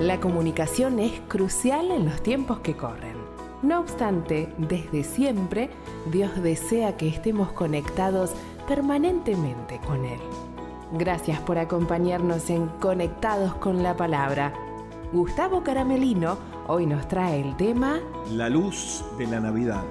La comunicación es crucial en los tiempos que corren. No obstante, desde siempre, Dios desea que estemos conectados permanentemente con Él. Gracias por acompañarnos en Conectados con la Palabra. Gustavo Caramelino hoy nos trae el tema La luz de la Navidad.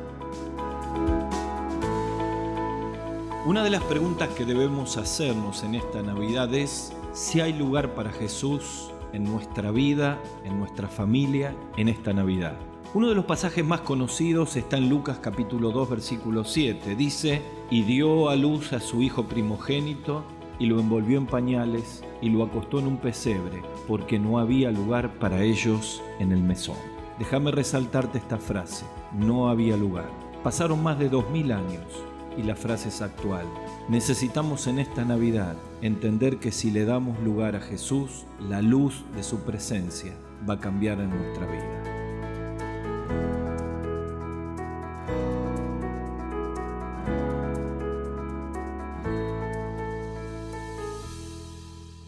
Una de las preguntas que debemos hacernos en esta Navidad es si hay lugar para Jesús en nuestra vida, en nuestra familia, en esta Navidad. Uno de los pasajes más conocidos está en Lucas capítulo 2, versículo 7. Dice, y dio a luz a su hijo primogénito, y lo envolvió en pañales, y lo acostó en un pesebre, porque no había lugar para ellos en el mesón. Déjame resaltarte esta frase, no había lugar. Pasaron más de 2000 años, y la frase es actual. Necesitamos en esta Navidad entender que si le damos lugar a Jesús, la luz de su presencia va a cambiar en nuestra vida.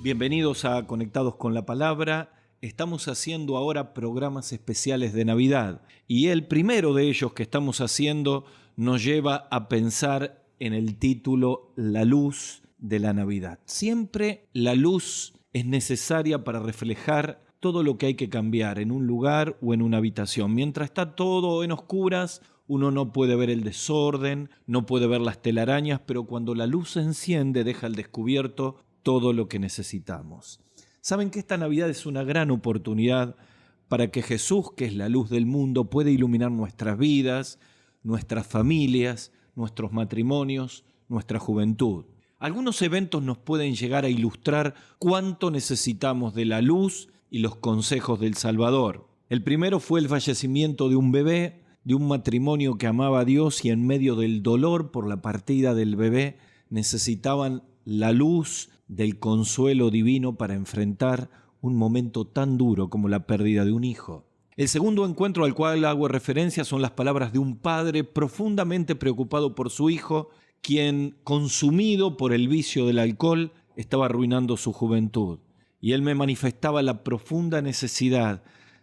Bienvenidos a Conectados con la Palabra. Estamos haciendo ahora programas especiales de Navidad y el primero de ellos que estamos haciendo nos lleva a pensar en el título La luz de la Navidad. Siempre la luz es necesaria para reflejar todo lo que hay que cambiar en un lugar o en una habitación. Mientras está todo en oscuras, uno no puede ver el desorden, no puede ver las telarañas, pero cuando la luz se enciende deja al descubierto todo lo que necesitamos. Saben que esta Navidad es una gran oportunidad para que Jesús, que es la luz del mundo, pueda iluminar nuestras vidas, nuestras familias, nuestros matrimonios, nuestra juventud. Algunos eventos nos pueden llegar a ilustrar cuánto necesitamos de la luz y los consejos del Salvador. El primero fue el fallecimiento de un bebé, de un matrimonio que amaba a Dios y en medio del dolor por la partida del bebé necesitaban la luz del consuelo divino para enfrentar un momento tan duro como la pérdida de un hijo. El segundo encuentro al cual hago referencia son las palabras de un padre profundamente preocupado por su hijo, quien, consumido por el vicio del alcohol, estaba arruinando su juventud. Y él me manifestaba la profunda necesidad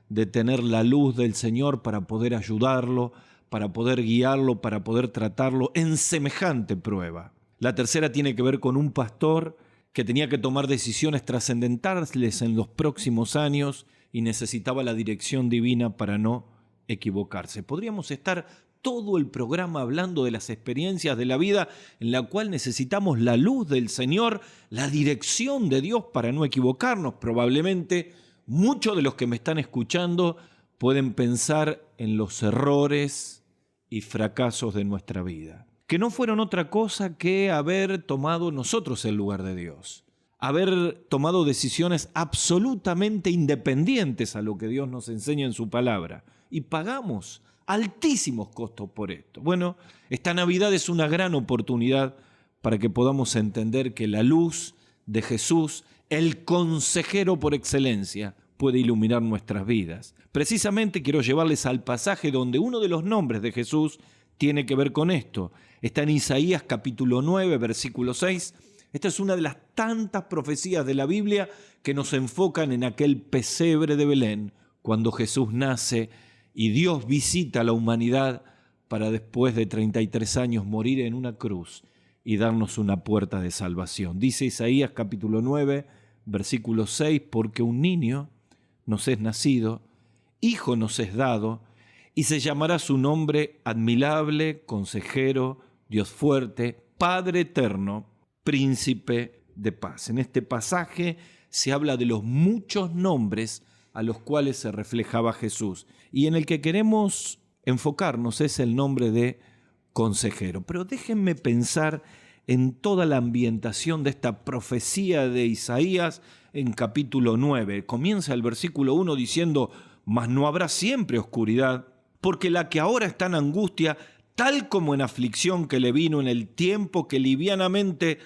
de tener la luz del Señor para poder ayudarlo, para poder guiarlo, para poder tratarlo en semejante prueba. La tercera tiene que ver con un pastor que tenía que tomar decisiones trascendentales en los próximos años y necesitaba la dirección divina para no equivocarse. Podríamos estar todo el programa hablando de las experiencias de la vida en la cual necesitamos la luz del Señor, la dirección de Dios para no equivocarnos. Probablemente muchos de los que me están escuchando pueden pensar en los errores y fracasos de nuestra vida, que no fueron otra cosa que haber tomado nosotros el lugar de Dios, haber tomado decisiones absolutamente independientes a lo que Dios nos enseña en su palabra, y pagamos altísimos costos por esto. Bueno, esta Navidad es una gran oportunidad para que podamos entender que la luz de Jesús, el consejero por excelencia, puede iluminar nuestras vidas. Precisamente quiero llevarles al pasaje donde uno de los nombres de Jesús tiene que ver con esto. Está en Isaías capítulo 9, versículo 6. Esta es una de las tantas profecías de la Biblia que nos enfocan en aquel pesebre de Belén, cuando Jesús nace y Dios visita a la humanidad para después de 33 años morir en una cruz y darnos una puerta de salvación. Dice Isaías capítulo 9, versículo 6, porque un niño nos es nacido, hijo nos es dado, y se llamará su nombre admirable, consejero, Dios fuerte, Padre eterno, príncipe de paz. En este pasaje se habla de los muchos nombres a los cuales se reflejaba Jesús, y en el que queremos enfocarnos es el nombre de consejero. Pero déjenme pensar en toda la ambientación de esta profecía de Isaías en capítulo 9. Comienza el versículo 1 diciendo, mas no habrá siempre oscuridad, porque la que ahora está en angustia, tal como en aflicción que le vino en el tiempo que livianamente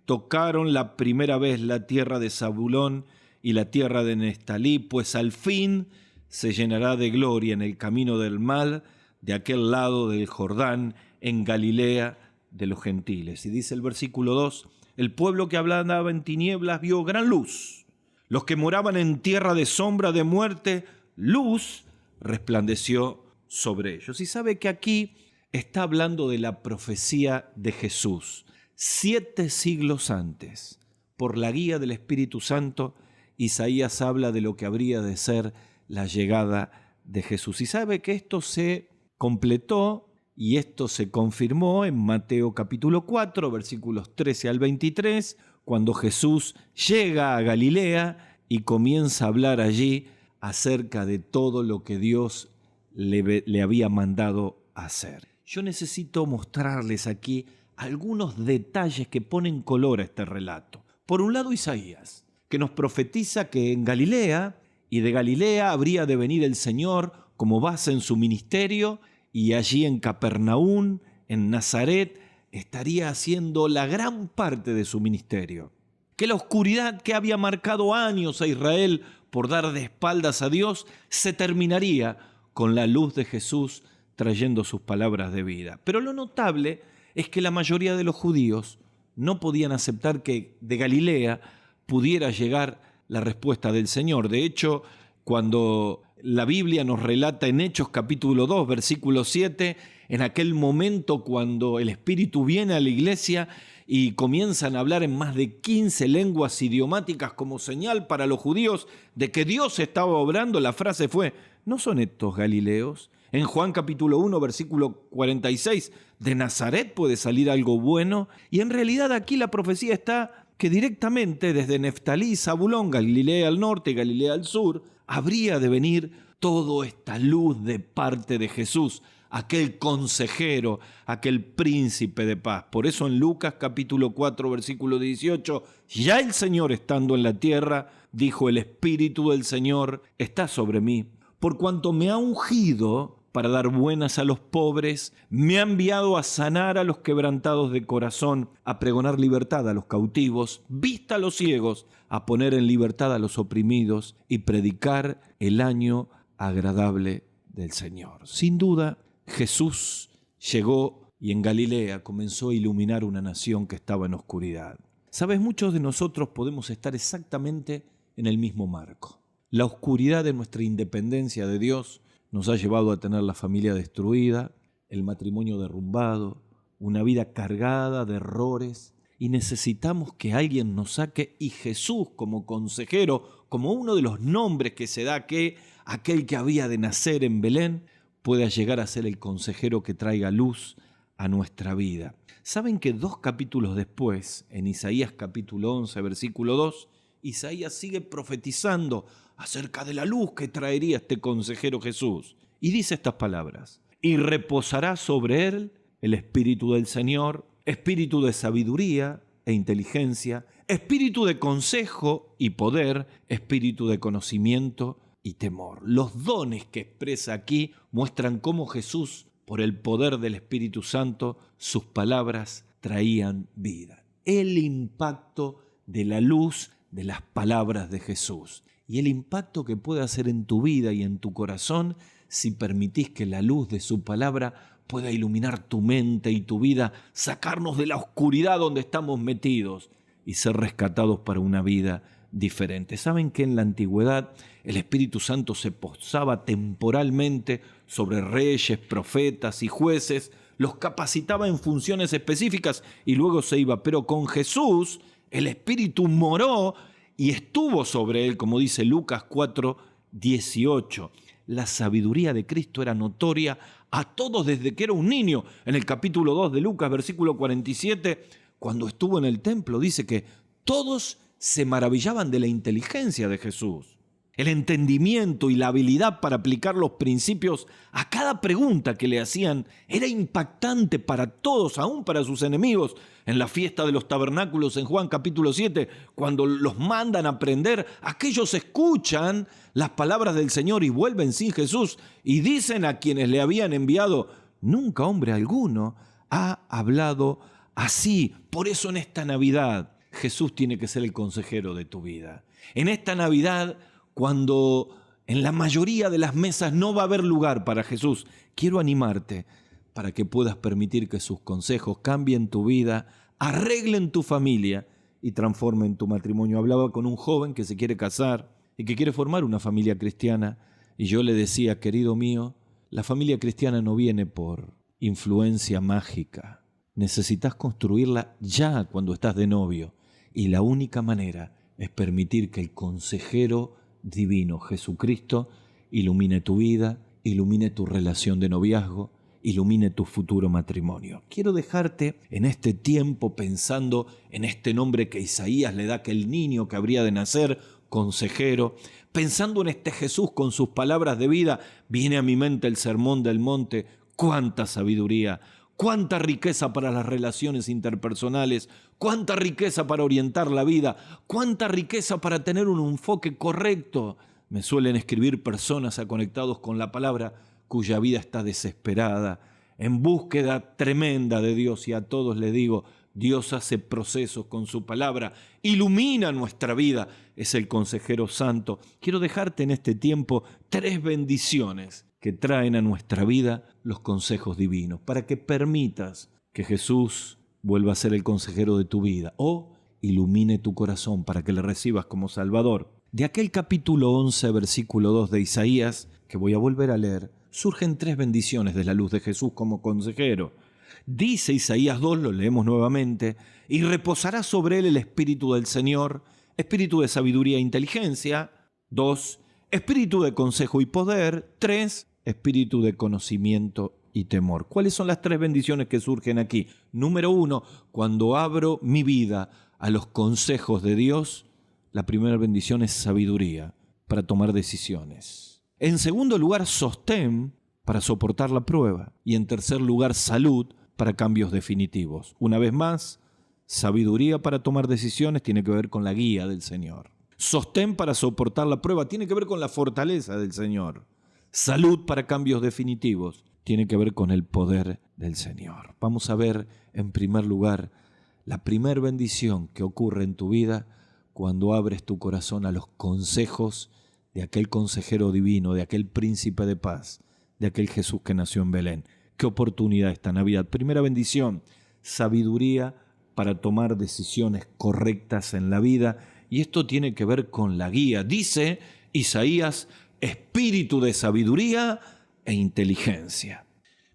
tocaron la primera vez la tierra de Zabulón y la tierra de Neftalí, pues al fin se llenará de gloria en el camino del mal, de aquel lado del Jordán, en Galilea de los gentiles. Y dice el versículo 2, el pueblo que hablaba en tinieblas vio gran luz. Los que moraban en tierra de sombra de muerte, luz resplandeció sobre ellos. Y sabe que aquí está hablando de la profecía de Jesús. 7 siglos antes, por la guía del Espíritu Santo, Isaías habla de lo que habría de ser la llegada de Jesús. Y sabe que esto se completó y esto se confirmó en Mateo capítulo 4, versículos 13 al 23, cuando Jesús llega a Galilea y comienza a hablar allí acerca de todo lo que Dios le había mandado hacer. Yo necesito mostrarles aquí algunos detalles que ponen color a este relato. Por un lado, Isaías, que nos profetiza que en Galilea y de Galilea habría de venir el Señor como base en su ministerio, y allí en Capernaum, en Nazaret, estaría haciendo la gran parte de su ministerio. Que la oscuridad que había marcado años a Israel por dar de espaldas a Dios se terminaría con la luz de Jesús trayendo sus palabras de vida. Pero lo notable es que la mayoría de los judíos no podían aceptar que de Galilea pudiera llegar la respuesta del Señor. De hecho, cuando la Biblia nos relata en Hechos capítulo 2, versículo 7, en aquel momento cuando el Espíritu viene a la iglesia y comienzan a hablar en más de 15 lenguas idiomáticas como señal para los judíos de que Dios estaba obrando, la frase fue: ¿no son estos galileos? En Juan capítulo 1, versículo 46, ¿de Nazaret puede salir algo bueno? Y en realidad aquí la profecía está que directamente desde Neftalí, Zabulón, Galilea al norte y Galilea al sur, habría de venir toda esta luz de parte de Jesús, aquel consejero, aquel príncipe de paz. Por eso en Lucas capítulo 4, versículo 18, ya el Señor estando en la tierra, dijo: el Espíritu del Señor está sobre mí, por cuanto me ha ungido para dar buenas a los pobres, me ha enviado a sanar a los quebrantados de corazón, a pregonar libertad a los cautivos, vista a los ciegos, a poner en libertad a los oprimidos y predicar el año agradable del Señor. Sin duda, Jesús llegó y en Galilea comenzó a iluminar una nación que estaba en oscuridad. Sabes, muchos de nosotros podemos estar exactamente en el mismo marco. La oscuridad de nuestra independencia de Dios nos ha llevado a tener la familia destruida, el matrimonio derrumbado, una vida cargada de errores, y necesitamos que alguien nos saque, y Jesús como consejero, como uno de los nombres que se da, que aquel que había de nacer en Belén, pueda llegar a ser el consejero que traiga luz a nuestra vida. ¿Saben que 2 capítulos después, en Isaías capítulo 11, versículo 2, Isaías sigue profetizando acerca de la luz que traería este consejero Jesús? Y dice estas palabras: y reposará sobre él el Espíritu del Señor, espíritu de sabiduría e inteligencia, espíritu de consejo y poder, espíritu de conocimiento y temor. Los dones que expresa aquí muestran cómo Jesús, por el poder del Espíritu Santo, sus palabras traían vida. El impacto de la luz de las palabras de Jesús y el impacto que puede hacer en tu vida y en tu corazón si permitís que la luz de su palabra pueda iluminar tu mente y tu vida, sacarnos de la oscuridad donde estamos metidos y ser rescatados para una vida diferente. ¿Saben que en la antigüedad el Espíritu Santo se posaba temporalmente sobre reyes, profetas y jueces, los capacitaba en funciones específicas y luego se iba? Pero con Jesús el Espíritu moró y estuvo sobre él, como dice Lucas 4, 18. La sabiduría de Cristo era notoria a todos desde que era un niño. En el capítulo 2 de Lucas, versículo 47, cuando estuvo en el templo, dice que todos se maravillaban de la inteligencia de Jesús, el entendimiento y la habilidad para aplicar los principios a cada pregunta que le hacían. Era impactante para todos, aún para sus enemigos. En la fiesta de los tabernáculos en Juan capítulo 7, cuando los mandan a prender, aquellos escuchan las palabras del Señor y vuelven sin Jesús y dicen a quienes le habían enviado: nunca hombre alguno ha hablado así. Por eso en esta Navidad Jesús tiene que ser el consejero de tu vida. En esta Navidad, cuando en la mayoría de las mesas no va a haber lugar para Jesús, quiero animarte para que puedas permitir que sus consejos cambien tu vida, arreglen tu familia y transformen tu matrimonio. Hablaba con un joven que se quiere casar y que quiere formar una familia cristiana, y yo le decía, querido mío, la familia cristiana no viene por influencia mágica. Necesitas construirla ya cuando estás de novio, y la única manera es permitir que el consejero divino, Jesucristo, ilumine tu vida, ilumine tu relación de noviazgo, ilumine tu futuro matrimonio. Quiero dejarte en este tiempo pensando en este nombre que Isaías le da a aquel niño que habría de nacer, consejero, pensando en este Jesús con sus palabras de vida. Viene a mi mente el Sermón del Monte. ¡Cuánta sabiduría! ¡Cuánta riqueza para las relaciones interpersonales! ¡Cuánta riqueza para orientar la vida! ¡Cuánta riqueza para tener un enfoque correcto! Me suelen escribir personas conectados con la palabra cuya vida está desesperada, en búsqueda tremenda de Dios, y a todos les digo, Dios hace procesos con su palabra, ilumina nuestra vida, es el consejero santo. Quiero dejarte en este tiempo 3 bendiciones que traen a nuestra vida los consejos divinos, para que permitas que Jesús vuelva a ser el consejero de tu vida, o ilumine tu corazón para que le recibas como Salvador. De aquel capítulo 11, versículo 2 de Isaías, que voy a volver a leer, surgen 3 bendiciones de la luz de Jesús como consejero. Dice Isaías 2, lo leemos nuevamente, y reposará sobre él el Espíritu del Señor, espíritu de sabiduría e inteligencia. 2, espíritu de consejo y poder. 3, espíritu de conocimiento y temor. ¿Cuáles son las 3 bendiciones que surgen aquí? Número 1, cuando abro mi vida a los consejos de Dios, la primera bendición es sabiduría para tomar decisiones. En segundo lugar, sostén para soportar la prueba. Y en tercer lugar, salud para cambios definitivos. Una vez más, sabiduría para tomar decisiones tiene que ver con la guía del Señor. Sostén para soportar la prueba tiene que ver con la fortaleza del Señor. Salud para cambios definitivos tiene que ver con el poder del Señor. Vamos a ver, en primer lugar, la primera bendición que ocurre en tu vida cuando abres tu corazón a los consejos de aquel consejero divino, de aquel príncipe de paz, de aquel Jesús que nació en Belén. ¡Qué oportunidad esta Navidad! Primera bendición, sabiduría para tomar decisiones correctas en la vida. Y esto tiene que ver con la guía. Dice Isaías, espíritu de sabiduría e inteligencia.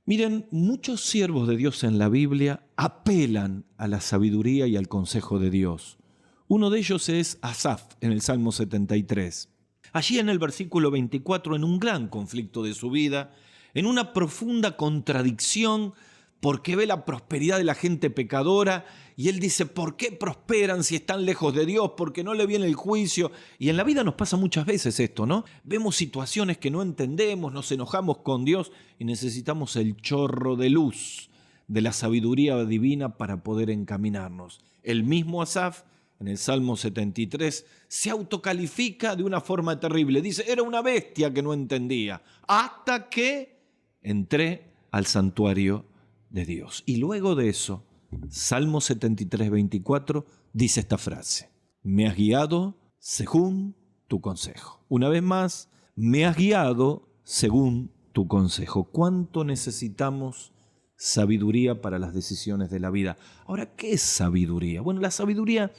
Miren, muchos siervos de Dios en la Biblia apelan a la sabiduría y al consejo de Dios. Uno de ellos es Asaf, en el Salmo 73. Allí en el versículo 24, en un gran conflicto de su vida, en una profunda contradicción, porque ve la prosperidad de la gente pecadora, y él dice, ¿por qué prosperan si están lejos de Dios? Porque no le viene el juicio. Y en la vida nos pasa muchas veces esto, ¿no? Vemos situaciones que no entendemos, nos enojamos con Dios y necesitamos el chorro de luz de la sabiduría divina para poder encaminarnos. El mismo Asaf, en el Salmo 73, se autocalifica de una forma terrible. Dice, era una bestia que no entendía, hasta que entré al santuario de Dios. Y luego de eso, Salmo 73, 24, dice esta frase, me has guiado según tu consejo. Una vez más, me has guiado según tu consejo. ¿Cuánto necesitamos sabiduría para las decisiones de la vida? Ahora, ¿qué es sabiduría? Bueno, la sabiduría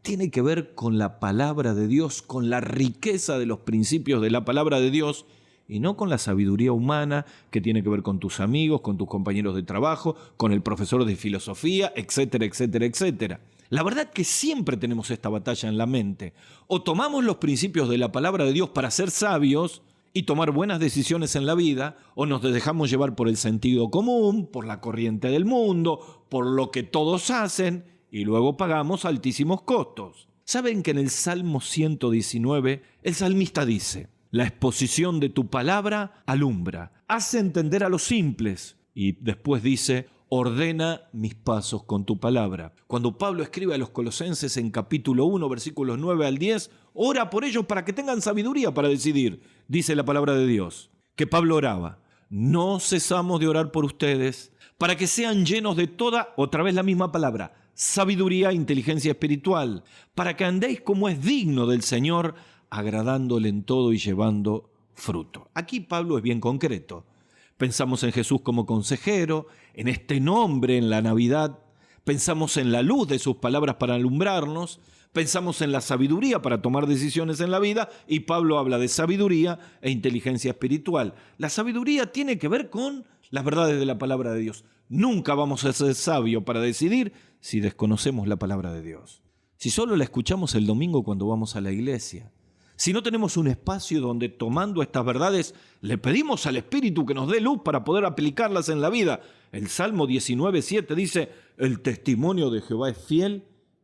tiene que ver con la palabra de Dios, con la riqueza de los principios de la palabra de Dios, y no con la sabiduría humana que tiene que ver con tus amigos, con tus compañeros de trabajo, con el profesor de filosofía, etcétera, etcétera, etcétera. La verdad que siempre tenemos esta batalla en la mente. O tomamos los principios de la palabra de Dios para ser sabios y tomar buenas decisiones en la vida, o nos dejamos llevar por el sentido común, por la corriente del mundo, por lo que todos hacen, y luego pagamos altísimos costos. ¿Saben que en el Salmo 119 el salmista dice, la exposición de tu palabra alumbra, hace entender a los simples? Y después dice, ordena mis pasos con tu palabra. Cuando Pablo escribe a los Colosenses en capítulo 1, versículos 9 al 10, ora por ellos para que tengan sabiduría para decidir, dice la palabra de Dios, que Pablo oraba. No cesamos de orar por ustedes para que sean llenos de toda, otra vez la misma palabra, sabiduría e inteligencia espiritual, para que andéis como es digno del Señor, agradándole en todo y llevando fruto. Aquí Pablo es bien concreto. Pensamos en Jesús como consejero, en este nombre en la Navidad. pensamos en la luz de sus palabras para alumbrarnos, pensamos en la sabiduría para tomar decisiones en la vida, y Pablo habla de sabiduría e inteligencia espiritual. La sabiduría tiene que ver con las verdades de la palabra de Dios. Nunca vamos a ser sabios para decidir si desconocemos la palabra de Dios. Si solo la escuchamos el domingo cuando vamos a la iglesia, si no tenemos un espacio donde, tomando estas verdades, le pedimos al Espíritu que nos dé luz para poder aplicarlas en la vida. El Salmo 19:7 dice: el testimonio de Jehová es fiel,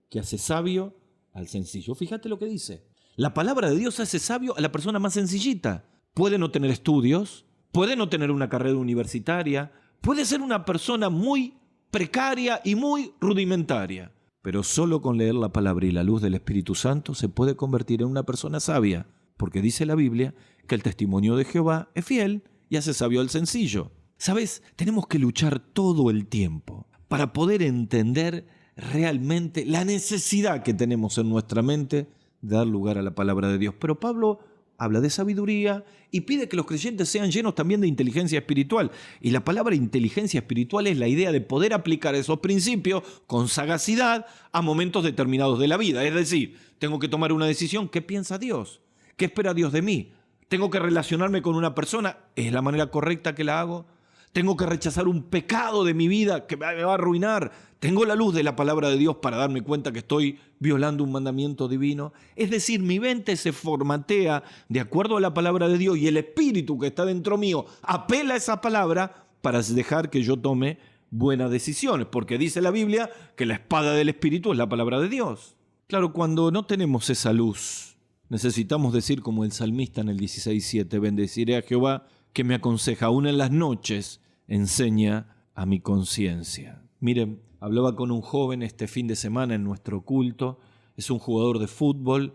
que hace sabio al sencillo. Fíjate lo que dice. La palabra de Dios hace sabio a la persona más sencillita. Puede no tener estudios, puede no tener una carrera universitaria, puede ser una persona muy precaria y muy rudimentaria. Pero solo con leer la palabra y la luz del Espíritu Santo se puede convertir en una persona sabia, porque dice la Biblia que el testimonio de Jehová es fiel y hace sabio al sencillo. ¿Sabes? Tenemos que luchar todo el tiempo para poder entender realmente la necesidad que tenemos en nuestra mente de dar lugar a la palabra de Dios. Pero Pablo habla de sabiduría y pide que los creyentes sean llenos también de inteligencia espiritual. Y la palabra inteligencia espiritual es la idea de poder aplicar esos principios con sagacidad a momentos determinados de la vida. Es decir, tengo que tomar una decisión. ¿Qué piensa Dios? ¿Qué espera Dios de mí? ¿Tengo que relacionarme con una persona? ¿Es la manera correcta que la hago? ¿Tengo que rechazar un pecado de mi vida que me va a arruinar? ¿Tengo la luz de la palabra de Dios para darme cuenta que estoy violando un mandamiento divino? Es decir, mi mente se formatea de acuerdo a la palabra de Dios y el Espíritu que está dentro mío apela a esa palabra para dejar que yo tome buenas decisiones, porque dice la Biblia que la espada del Espíritu es la palabra de Dios. Claro, cuando no tenemos esa luz, necesitamos decir como el salmista en el 16:7, bendeciré a Jehová que me aconseja aún en las noches, enseña a mi conciencia. Miren, hablaba con un joven este fin de semana en nuestro culto. Es un jugador de fútbol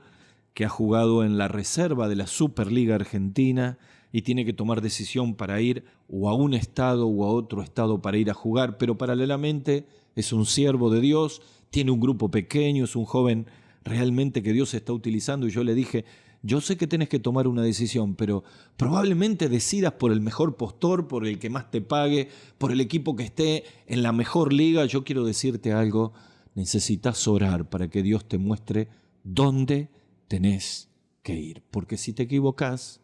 que ha jugado en la reserva de la Superliga Argentina y tiene que tomar decisión para ir o a un estado o a otro estado para ir a jugar, pero paralelamente es un siervo de Dios, tiene un grupo pequeño, es un joven realmente que Dios está utilizando, y yo le dije: yo sé que tenés que tomar una decisión, pero probablemente decidas por el mejor postor, por el que más te pague, por el equipo que esté en la mejor liga. Yo quiero decirte algo: necesitas orar para que Dios te muestre dónde tenés que ir. Porque si te equivocás,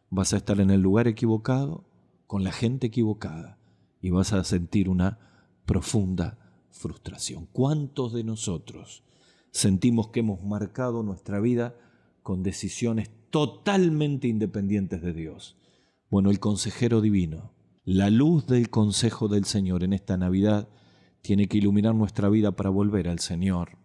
vas a estar en el lugar equivocado, con la gente equivocada, y vas a sentir una profunda frustración. ¿Cuántos de nosotros sentimos que hemos marcado nuestra vida con decisiones totalmente independientes de Dios? Bueno, el consejero divino, la luz del consejo del Señor en esta Navidad tiene que iluminar nuestra vida para volver al Señor,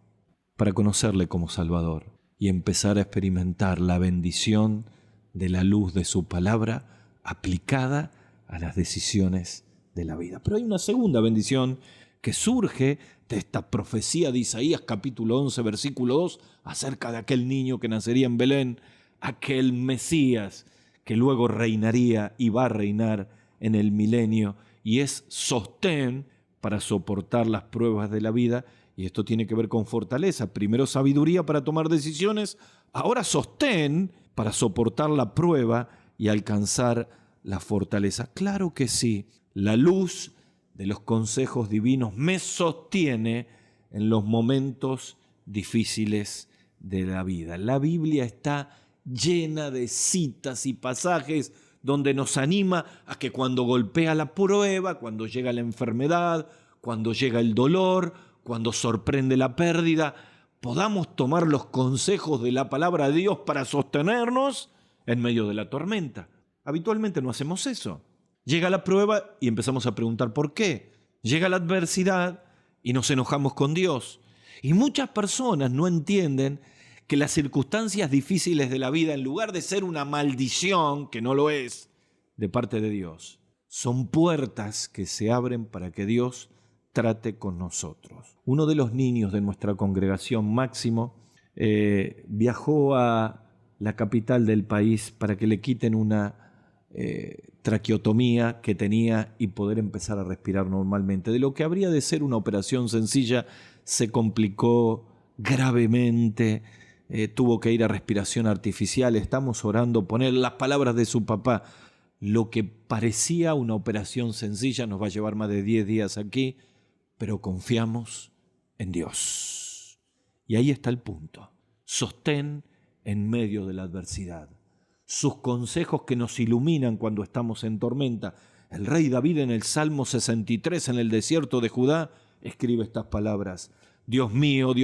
para conocerle como Salvador y empezar a experimentar la bendición de la luz de su palabra aplicada a las decisiones de la vida. Pero hay una segunda bendición que surge de esta profecía de Isaías capítulo 11, versículo 2, acerca de aquel niño que nacería en Belén, aquel Mesías que luego reinaría y va a reinar en el milenio, y es sostén para soportar las pruebas de la vida. Y esto tiene que ver con fortaleza. Primero sabiduría para tomar decisiones, ahora sostén para soportar la prueba y alcanzar la fortaleza. Claro que sí, la luz de los consejos divinos me sostiene en los momentos difíciles de la vida. La Biblia está llena de citas y pasajes donde nos anima a que cuando golpea la prueba, cuando llega la enfermedad, cuando llega el dolor, cuando sorprende la pérdida, podamos tomar los consejos de la palabra de Dios para sostenernos en medio de la tormenta. Habitualmente no hacemos eso. Llega la prueba y empezamos a preguntar por qué. Llega la adversidad y nos enojamos con Dios. Y muchas personas no entienden que las circunstancias difíciles de la vida, en lugar de ser una maldición, que no lo es, de parte de Dios, son puertas que se abren para que Dios trate con nosotros. Uno de los niños de nuestra congregación, Máximo, viajó a la capital del país para que le quiten una traqueotomía que tenía y poder empezar a respirar normalmente. De lo que habría de ser una operación sencilla, se complicó gravemente, tuvo que ir a respiración artificial. Estamos orando, poner las palabras de su papá: lo que parecía una operación sencilla nos va a llevar más de 10 días aquí, pero confiamos en Dios. Y ahí está el punto. Sostén en medio de la adversidad. Sus consejos que nos iluminan cuando estamos en tormenta. El rey David en el Salmo 63, en el desierto de Judá, escribe estas palabras: Dios mío,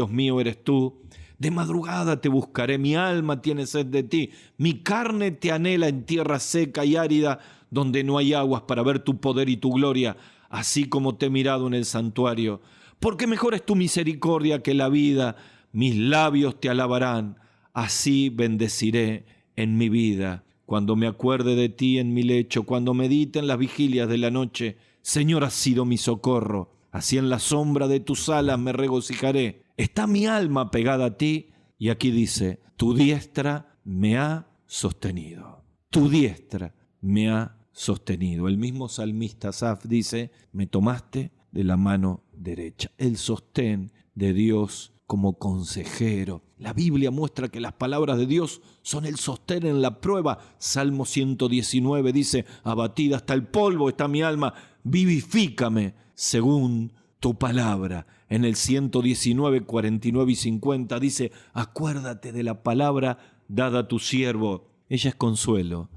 eres tú. De madrugada te buscaré, mi alma tiene sed de ti. Mi carne te anhela en tierra seca y árida, donde no hay aguas, para ver tu poder y tu gloria, así como te he mirado en el santuario. Porque mejor es tu misericordia que la vida. Mis labios te alabarán, así bendeciré en mi vida. Cuando me acuerde de ti en mi lecho, cuando medite en las vigilias de la noche, Señor, has sido mi socorro. Así en la sombra de tus alas me regocijaré. Está mi alma pegada a ti. Y aquí dice, tu diestra me ha sostenido. Tu diestra me ha sostenido. El mismo salmista Asaf dice, me tomaste de la mano derecha. El sostén de Dios como consejero. La Biblia muestra que las palabras de Dios son el sostén en la prueba. Salmo 119 dice, abatida hasta el polvo está mi alma, vivifícame según tu palabra. En el 119, 49 y 50 dice, acuérdate de la palabra dada a tu siervo. Ella es consuelo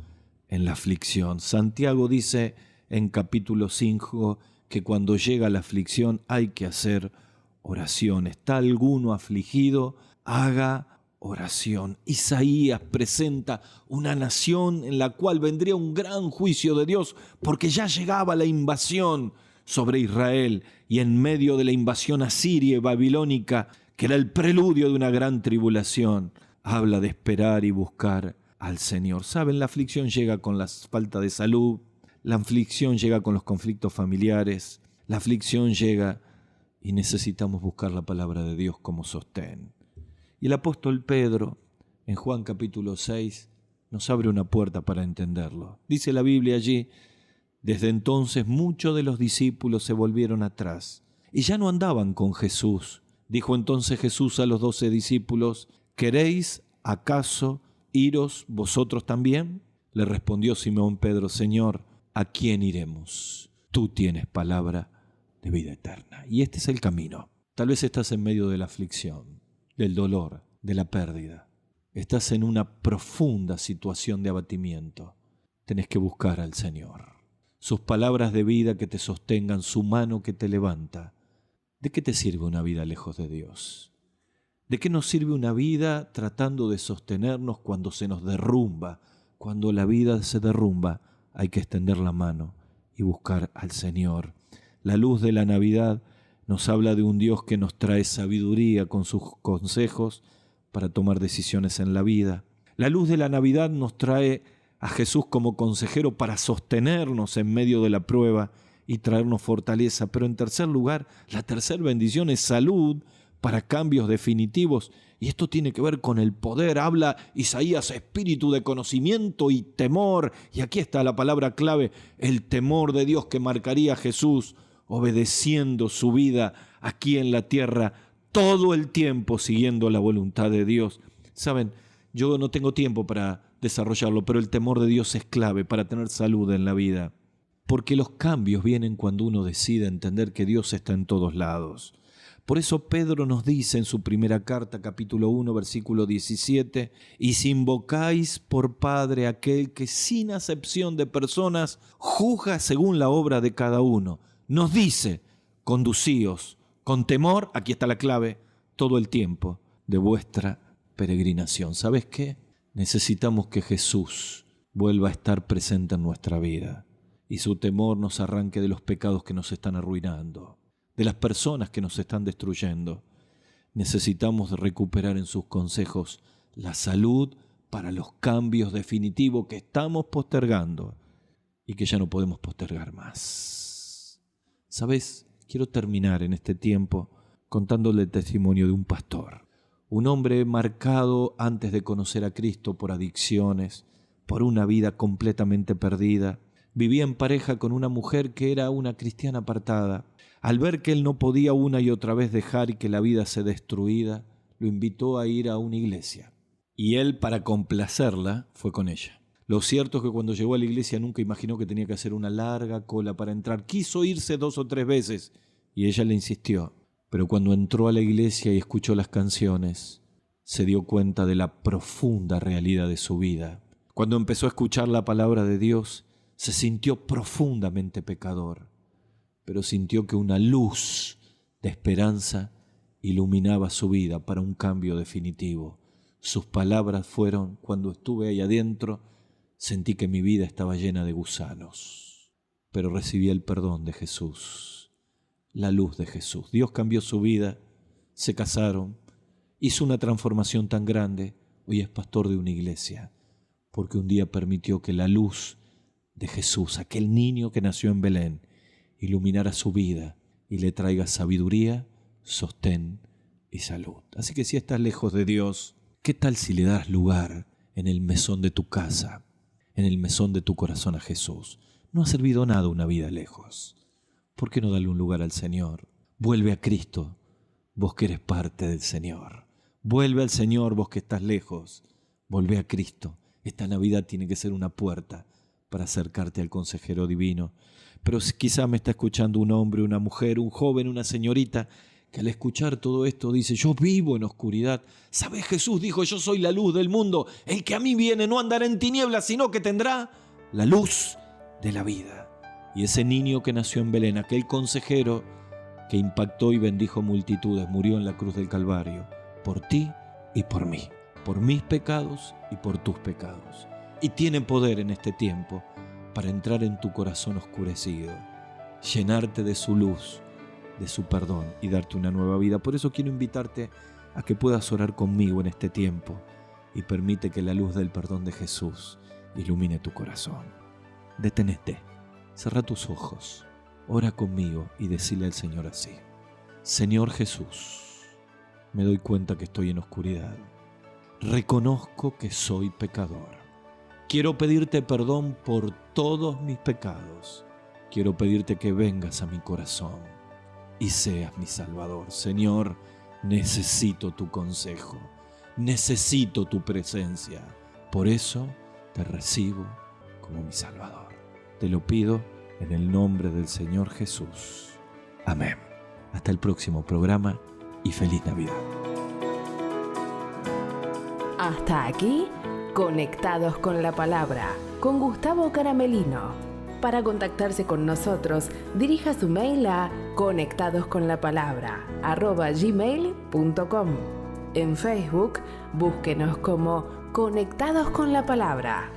en la aflicción. Santiago dice en capítulo 5 que cuando llega la aflicción hay que hacer oración. ¿Está alguno afligido? Haga oración. Isaías presenta una nación en la cual vendría un gran juicio de Dios, porque ya llegaba la invasión sobre Israel, y en medio de la invasión asiria y babilónica, que era el preludio de una gran tribulación, habla de esperar y buscar al Señor. ¿Saben? La aflicción llega con la falta de salud, la aflicción llega con los conflictos familiares, la aflicción llega y necesitamos buscar la palabra de Dios como sostén. Y el apóstol Pedro, en Juan capítulo 6, nos abre una puerta para entenderlo. Dice la Biblia allí, desde entonces muchos de los discípulos se volvieron atrás y ya no andaban con Jesús. Dijo entonces Jesús a los 12 discípulos, ¿queréis acaso iros vosotros también? Le respondió Simón Pedro, Señor, ¿a quién iremos? Tú tienes palabra de vida eterna. Y este es el camino. Tal vez estás en medio de la aflicción, del dolor, de la pérdida. Estás en una profunda situación de abatimiento. Tenés que buscar al Señor. Sus palabras de vida que te sostengan, su mano que te levanta. ¿De qué te sirve una vida lejos de Dios? ¿De qué nos sirve una vida tratando de sostenernos cuando se nos derrumba? Cuando la vida se derrumba, hay que extender la mano y buscar al Señor. La luz de la Navidad nos habla de un Dios que nos trae sabiduría con sus consejos para tomar decisiones en la vida. La luz de la Navidad nos trae a Jesús como consejero para sostenernos en medio de la prueba y traernos fortaleza. Pero en tercer lugar, la tercera bendición es salud para cambios definitivos. Y esto tiene que ver con el poder. Habla Isaías, espíritu de conocimiento y temor. Y aquí está la palabra clave, el temor de Dios que marcaría a Jesús, obedeciendo su vida aquí en la tierra, todo el tiempo siguiendo la voluntad de Dios. Saben, yo no tengo tiempo para desarrollarlo, pero el temor de Dios es clave para tener salud en la vida. Porque los cambios vienen cuando uno decide entender que Dios está en todos lados. Por eso Pedro nos dice en su primera carta, capítulo 1, versículo 17, y si invocáis por Padre aquel que sin acepción de personas juzga según la obra de cada uno, nos dice, conducíos con temor, aquí está la clave, todo el tiempo de vuestra peregrinación. ¿Sabes qué? Necesitamos que Jesús vuelva a estar presente en nuestra vida y su temor nos arranque de los pecados que nos están arruinando, de las personas que nos están destruyendo. Necesitamos recuperar en sus consejos la salud para los cambios definitivos que estamos postergando y que ya no podemos postergar más. ¿Sabes? Quiero terminar en este tiempo contándole el testimonio de un pastor. Un hombre marcado antes de conocer a Cristo por adicciones, por una vida completamente perdida. Vivía en pareja con una mujer que era una cristiana apartada. Al ver que él no podía una y otra vez dejar y que la vida se destruía, lo invitó a ir a una iglesia. Y él, para complacerla, fue con ella. Lo cierto es que cuando llegó a la iglesia nunca imaginó que tenía que hacer una larga cola para entrar. Quiso irse 2 o 3 veces y ella le insistió. Pero cuando entró a la iglesia y escuchó las canciones, se dio cuenta de la profunda realidad de su vida. Cuando empezó a escuchar la palabra de Dios, se sintió profundamente pecador, pero sintió que una luz de esperanza iluminaba su vida para un cambio definitivo. Sus palabras fueron: cuando estuve ahí adentro, sentí que mi vida estaba llena de gusanos, pero recibí el perdón de Jesús, la luz de Jesús. Dios cambió su vida, se casaron, hizo una transformación tan grande. Hoy es pastor de una iglesia, porque un día permitió que la luz de Jesús, aquel niño que nació en Belén, iluminara su vida y le traiga sabiduría, sostén y salud. Así que si estás lejos de Dios, ¿qué tal si le das lugar en el mesón de tu casa, en el mesón de tu corazón a Jesús? No ha servido nada una vida lejos. ¿Por qué no darle un lugar al Señor? Vuelve a Cristo, vos que eres parte del Señor. Vuelve al Señor, vos que estás lejos. Volvé a Cristo. Esta Navidad tiene que ser una puerta para acercarte al consejero divino. Pero quizá me está escuchando un hombre, una mujer, un joven, una señorita, que al escuchar todo esto dice: yo vivo en oscuridad. ¿Sabes? Jesús dijo: yo soy la luz del mundo. El que a mí viene no andará en tinieblas, sino que tendrá la luz de la vida. Y ese niño que nació en Belén, aquel consejero que impactó y bendijo multitudes, murió en la cruz del Calvario, por ti y por mí, por mis pecados y por tus pecados. Y tiene poder en este tiempo para entrar en tu corazón oscurecido, llenarte de su luz, de su perdón y darte una nueva vida. Por eso quiero invitarte a que puedas orar conmigo en este tiempo y permite que la luz del perdón de Jesús ilumine tu corazón. Deténete, cerrá tus ojos, ora conmigo y decile al Señor así: Señor Jesús, me doy cuenta que estoy en oscuridad. Reconozco que soy pecador. Quiero pedirte perdón por todos mis pecados. Quiero pedirte que vengas a mi corazón y seas mi Salvador. Señor, necesito tu consejo, necesito tu presencia. Por eso te recibo como mi Salvador. Te lo pido en el nombre del Señor Jesús. Amén. Hasta el próximo programa y feliz Navidad. Hasta aquí, Conectados con la Palabra, con Gustavo Caramelino. Para contactarse con nosotros, dirija su mail a conectadosconlapalabra@gmail.com. En Facebook, búsquenos como Conectados con la Palabra.